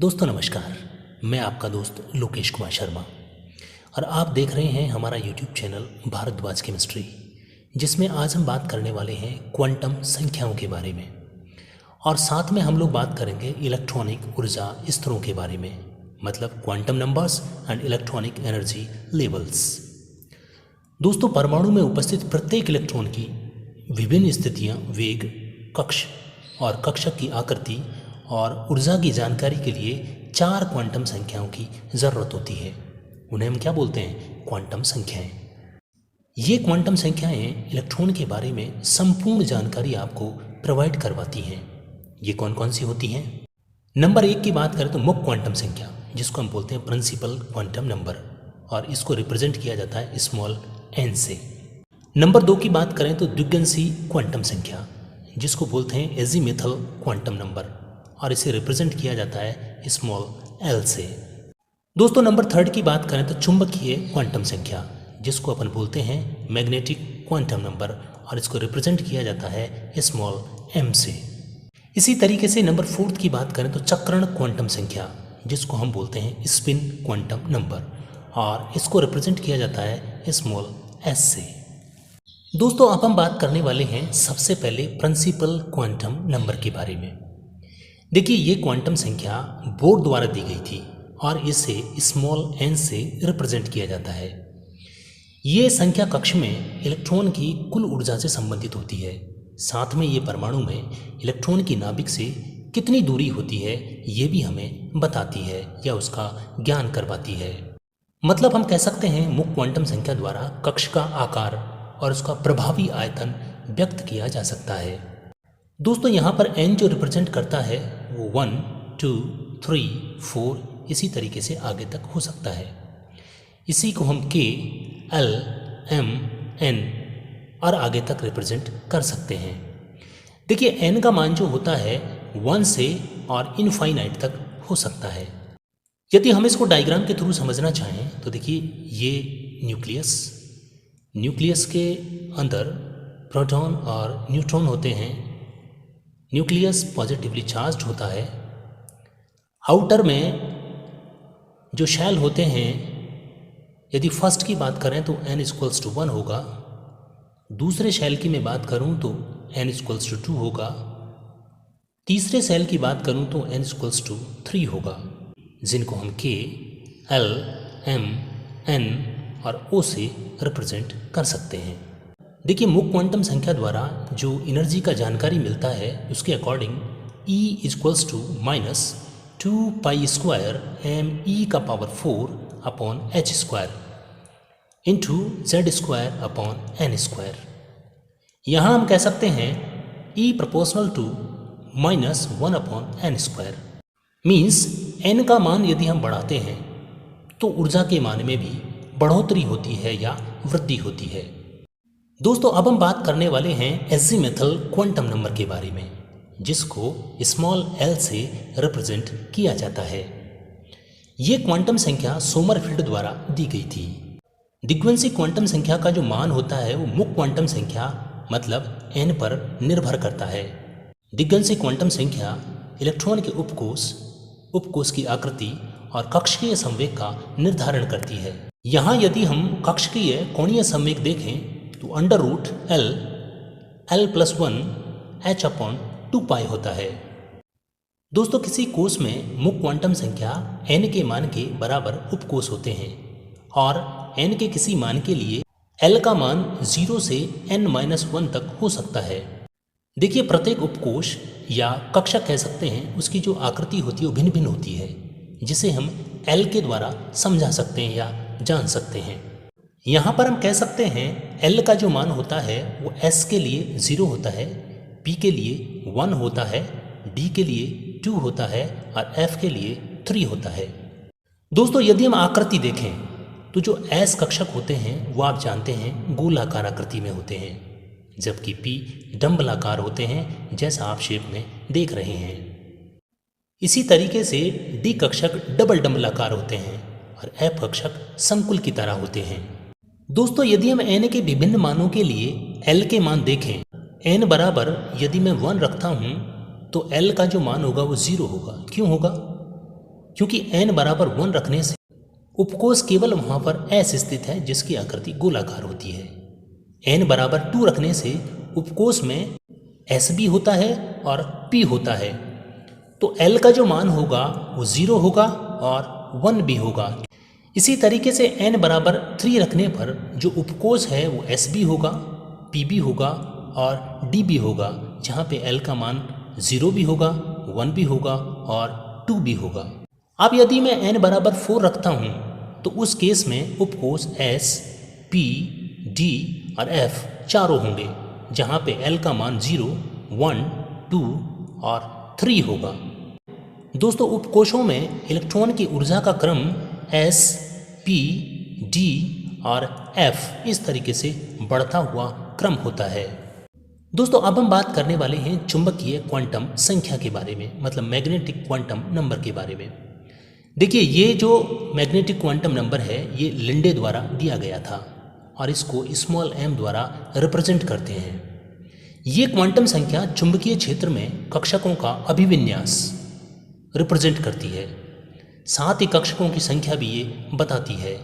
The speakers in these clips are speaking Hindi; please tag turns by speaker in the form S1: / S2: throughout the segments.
S1: दोस्तों नमस्कार। मैं आपका दोस्त लोकेश कुमार शर्मा और आप देख रहे हैं हमारा यूट्यूब चैनल भारद्वाज केमिस्ट्री, जिसमें आज हम बात करने वाले हैं क्वांटम संख्याओं के बारे में और साथ में हम लोग बात करेंगे इलेक्ट्रॉनिक ऊर्जा स्तरों के बारे में, मतलब quantum numbers and electronic energy levels. दोस्तों, परमाणु में उपस्थित प्रत्येक इलेक्ट्रॉन की विभिन्न स्थितियाँ, वेग, कक्ष और कक्षक की आकृति और ऊर्जा की जानकारी के लिए 4 क्वांटम संख्याओं की ज़रूरत होती है। उन्हें हम क्या बोलते हैं? क्वांटम संख्याएं। ये क्वांटम संख्याएं इलेक्ट्रॉन के बारे में संपूर्ण जानकारी आपको प्रोवाइड करवाती हैं। ये कौन कौन सी होती हैं? नंबर 1 की बात करें तो मुख्य क्वांटम संख्या, जिसको हम बोलते हैं प्रिंसिपल क्वांटम नंबर, और इसको रिप्रेजेंट किया जाता है स्मॉल n से। नंबर 2 की बात करें तो द्विगंशी क्वांटम संख्या, जिसको बोलते हैं एजीमुथल क्वांटम नंबर, और इसे रिप्रेजेंट किया जाता है स्मॉल l से। दोस्तों, नंबर 3 की बात करें तो चुंबकीय क्वांटम संख्या, जिसको अपन बोलते हैं मैग्नेटिक क्वांटम नंबर, और इसको रिप्रेजेंट किया जाता है स्मॉल m से। इसी तरीके से नंबर 4 की बात करें तो चक्रण क्वांटम संख्या, जिसको हम बोलते हैं स्पिन क्वांटम नंबर, और इसको रिप्रेजेंट किया जाता है स्मॉल s से। दोस्तों, अब हम बात करने वाले हैं सबसे पहले प्रिंसिपल क्वांटम नंबर के बारे में। देखिए, ये क्वांटम संख्या बोर द्वारा दी गई थी और इसे स्मॉल n से रिप्रेजेंट किया जाता है। ये संख्या कक्ष में इलेक्ट्रॉन की कुल ऊर्जा से संबंधित होती है। साथ में ये परमाणु में इलेक्ट्रॉन की नाभिक से कितनी दूरी होती है ये भी हमें बताती है या उसका ज्ञान करवाती है। मतलब हम कह सकते हैं मुख्य क्वांटम संख्या द्वारा कक्ष का आकार और उसका प्रभावी आयतन व्यक्त किया जा सकता है। दोस्तों, यहाँ पर n जो रिप्रेजेंट करता है वो 1, 2, 3, 4 इसी तरीके से आगे तक हो सकता है। इसी को हम k, l, m, n और आगे तक रिप्रेजेंट कर सकते हैं। देखिए, n का मान जो होता है 1 से और इनफाइनाइट तक हो सकता है। यदि हम इसको डायग्राम के थ्रू समझना चाहें तो देखिए, ये न्यूक्लियस के अंदर प्रोटॉन और न्यूट्रॉन होते हैं। न्यूक्लियस पॉजिटिवली चार्ज्ड होता है। आउटर में जो शेल होते हैं, यदि फर्स्ट की बात करें तो n=1 होगा। दूसरे शेल की मैं बात करूं तो n=2 होगा। तीसरे शेल की बात करूं तो n=3 होगा, जिनको हम k, l, m, n और o से रिप्रेजेंट कर सकते हैं। देखिए, मुख्य क्वांटम संख्या द्वारा जो एनर्जी का जानकारी मिलता है उसके according E=-2 pi square me⁴ upon h² into z² यहाँ हम कह सकते हैं E∝1/n²। मीन्स n का मान यदि हम बढ़ाते हैं तो ऊर्जा के मान में भी बढ़ोतरी होती है या वृद्धि होती है। दोस्तों, अब हम बात करने वाले हैं एजीमुथल क्वांटम नंबर के बारे में, जिसको स्मॉल l से रिप्रेजेंट किया जाता है। ये क्वांटम संख्या सोमरफेल्ड द्वारा दी गई थी। द्विगंशी क्वांटम संख्या का जो मान होता है वो मुख्य क्वांटम संख्या मतलब n पर निर्भर करता है। द्विगंशी क्वांटम संख्या इलेक्ट्रॉन के उपकोष की आकृति और कक्षीय संवेग का निर्धारण करती है। यहाँ यदि हम कक्षीय कोणीय संवेग देखें तो √L+1 h/2π होता है। दोस्तों, किसी कोष में मुख्य क्वांटम संख्या n के मान के बराबर उपकोष होते हैं और n के किसी मान के लिए L का मान 0 से n-1 तक हो सकता है। देखिए, प्रत्येक उपकोष या कक्षक कह सकते हैं, उसकी जो आकृति होती है वो भिन्न भिन्न होती है, जिसे हम L के द्वारा समझा सकते हैं या जान सकते हैं। यहाँ पर हम कह सकते हैं L का जो मान होता है वो S के लिए 0 होता है, P के लिए 1 होता है, D के लिए 2 होता है और F के लिए 3 होता है। दोस्तों, यदि हम आकृति देखें तो जो S कक्षक होते हैं वो आप जानते हैं गोलाकार आकृति में होते हैं, जबकि P डंबलाकार होते हैं, जैसा आप शेप में देख रहे हैं। इसी तरीके से D कक्षक डबल डंबलाकार होते हैं और F कक्षक संकुल की तरह होते हैं। दोस्तों, यदि हम n के विभिन्न मानों के लिए L के मान देखें, n बराबर यदि मैं 1 रखता हूँ तो L का जो मान होगा वो 0 होगा। क्यों होगा? क्योंकि n बराबर 1 रखने से उपकोष केवल वहाँ पर S स्थित है जिसकी आकृति गोलाकार होती है। n बराबर 2 रखने से उपकोष में S भी होता है और P होता है, तो L का जो मान होगा वो 0 होगा और 1 भी होगा। इसी तरीके से n बराबर 3 रखने पर जो उपकोष है वो S भी होगा, P भी होगा और D भी होगा, जहाँ पे L का मान 0 भी होगा, 1 भी होगा और 2 भी होगा। अब यदि मैं n बराबर 4 रखता हूँ तो उस केस में उपकोष S, P, D और F चारों होंगे, जहाँ पे L का मान 0, 1, 2 और 3 होगा। दोस्तों उपकोषों में इलेक्ट्रॉन की ऊर्जा का क्रम S, P, D और F इस तरीके से बढ़ता हुआ क्रम होता है। दोस्तों अब हम बात करने वाले हैं चुंबकीय क्वांटम संख्या के बारे में, मतलब मैग्नेटिक क्वांटम नंबर के बारे में। देखिए ये जो मैग्नेटिक क्वांटम नंबर है ये लिंडे द्वारा दिया गया था और इसको स्मॉल m द्वारा रिप्रेजेंट करते हैं। ये क्वांटम संख्या चुंबकीय क्षेत्र में कक्षकों का अभिविन्यास रिप्रेजेंट करती है, साथ ही कक्षकों की संख्या भी ये बताती है।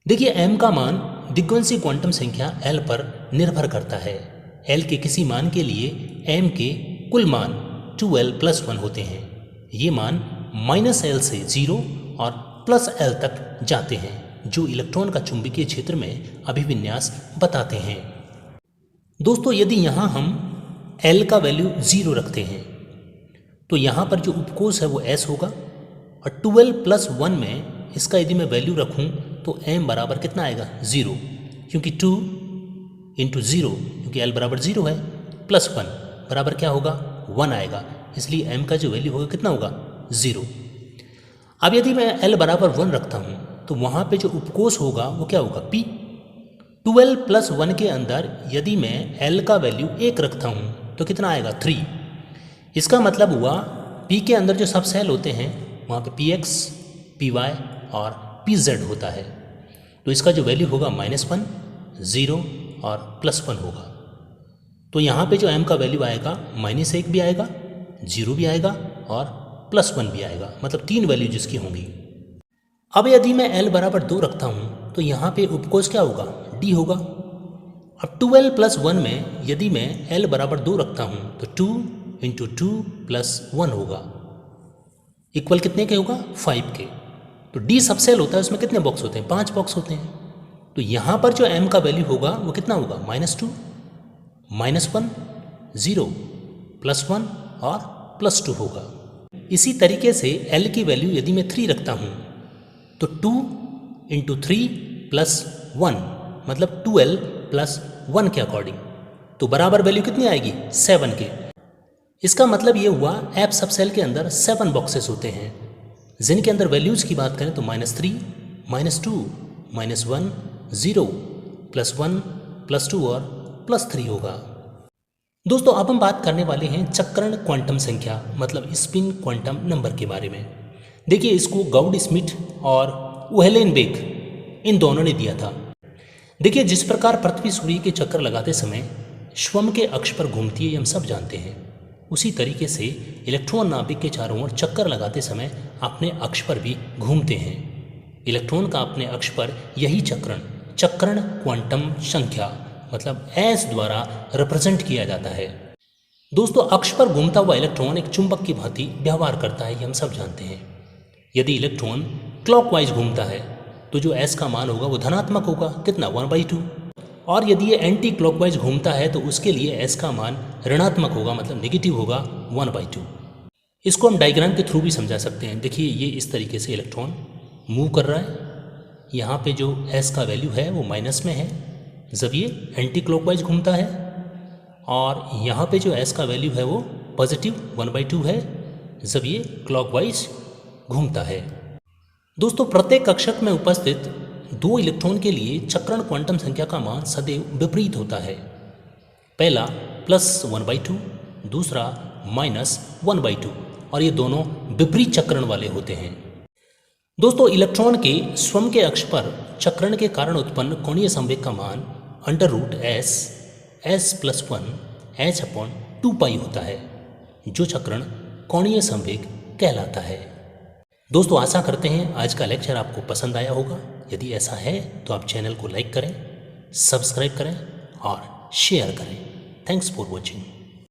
S1: देखिए m का मान दिग्वंशी क्वांटम संख्या L पर निर्भर करता है। L के किसी मान के लिए m के कुल मान 2l+1 होते हैं। ये मान -L से 0 और +L तक जाते हैं, जो इलेक्ट्रॉन का चुंबकीय क्षेत्र में अभिविन्यास बताते हैं। दोस्तों यदि यहाँ हम L का वैल्यू 0 रखते हैं तो यहाँ पर जो उपकोष है वो S होगा, और 2l+1 में इसका यदि मैं वैल्यू रखूँ तो m बराबर कितना आएगा 0, क्योंकि 2 × 0, क्योंकि l बराबर 0 है, +1 बराबर क्या होगा 1 आएगा, इसलिए m का जो वैल्यू होगा कितना होगा 0। अब यदि मैं l बराबर 1 रखता हूँ तो वहाँ पे जो उपकोष होगा वो क्या होगा P। 2l+1 के अंदर यदि मैं l का वैल्यू 1 रखता हूँ तो कितना आएगा 3। इसका मतलब हुआ P के अंदर जो सब सेल होते हैं वहाँ पे Px, Py और Pz होता है, तो इसका जो वैल्यू होगा -1, 0 और +1 होगा। तो यहाँ पे जो m का वैल्यू आएगा -1 भी आएगा, 0 भी आएगा और +1 भी आएगा, मतलब 3 वैल्यू जिसकी होंगी। अब यदि मैं l बराबर 2 रखता हूँ तो यहाँ पे उपकोष क्या होगा D होगा। अब 2l+1 में यदि मैं l बराबर 2 रखता हूँ तो 2 × 2 + 1 होगा, इक्वल कितने के होगा 5 के। तो D सब सेल होता है, उसमें कितने बॉक्स होते हैं 5 बॉक्स होते हैं। तो यहाँ पर जो m का वैल्यू होगा वो कितना होगा -2, -1, 0, +1 और +2 होगा। इसी तरीके से L की वैल्यू यदि मैं 3 रखता हूँ तो 2 × 3 + 1 मतलब 2l+1 के अकॉर्डिंग, तो बराबर वैल्यू कितनी आएगी 7 के। इसका मतलब ये हुआ F सब सेल के अंदर 7 बॉक्सेस होते हैं, जिनके अंदर वैल्यूज़ की बात करें तो -3, -2, -1, 0, +1, +2 और +3 होगा। दोस्तों अब हम बात करने वाले हैं चक्रण क्वांटम संख्या, मतलब स्पिन क्वांटम नंबर के बारे में। देखिए इसको गाउड स्मिथ और उहेलेनबेक इन दोनों ने दिया था। देखिए जिस प्रकार पृथ्वी सूर्य के चक्कर लगाते समय स्वयं के अक्ष पर घूमती है, ये हम सब जानते हैं, उसी तरीके से इलेक्ट्रॉन नाभिक के चारों ओर चक्कर लगाते समय अपने अक्ष पर भी घूमते हैं। इलेक्ट्रॉन का अपने अक्ष पर यही चक्रण क्वांटम संख्या मतलब S द्वारा रिप्रेजेंट किया जाता है। दोस्तों अक्ष पर घूमता हुआ इलेक्ट्रॉन एक चुंबक की भांति व्यवहार करता है, ये हम सब जानते हैं। यदि इलेक्ट्रॉन क्लॉकवाइज घूमता है तो जो S का मान होगा वो धनात्मक होगा, कितना 1/2, और यदि ये एंटी क्लॉकवाइज घूमता है तो उसके लिए S का मान ऋणात्मक होगा, मतलब नेगेटिव होगा 1/2। इसको हम डायग्राम के थ्रू भी समझा सकते हैं। देखिए ये इस तरीके से इलेक्ट्रॉन मूव कर रहा है, यहाँ पे जो S का वैल्यू है वो माइनस में है जब ये एंटी क्लॉकवाइज घूमता है, और यहाँ पे जो S का वैल्यू है वो पॉजिटिव 1/2 है जब ये क्लॉकवाइज घूमता है। दोस्तों प्रत्येक कक्षक में उपस्थित 2 इलेक्ट्रॉन के लिए चक्रण क्वांटम संख्या का मान सदैव विपरीत होता है। पहला +1/2, दूसरा -1/2, और ये दोनों विपरीत चक्रण वाले होते हैं। दोस्तों इलेक्ट्रॉन के स्वयं के अक्ष पर चक्रण के कारण उत्पन्न कोणीय संवेग का मान √S S+1 h/2π होता है, जो चक्रण कोणीय संवेग कहलाता है। दोस्तों आशा करते हैं आज का लेक्चर आपको पसंद आया होगा। यदि ऐसा है तो आप चैनल को लाइक करें, सब्सक्राइब करें और शेयर करें। Thanks for watching.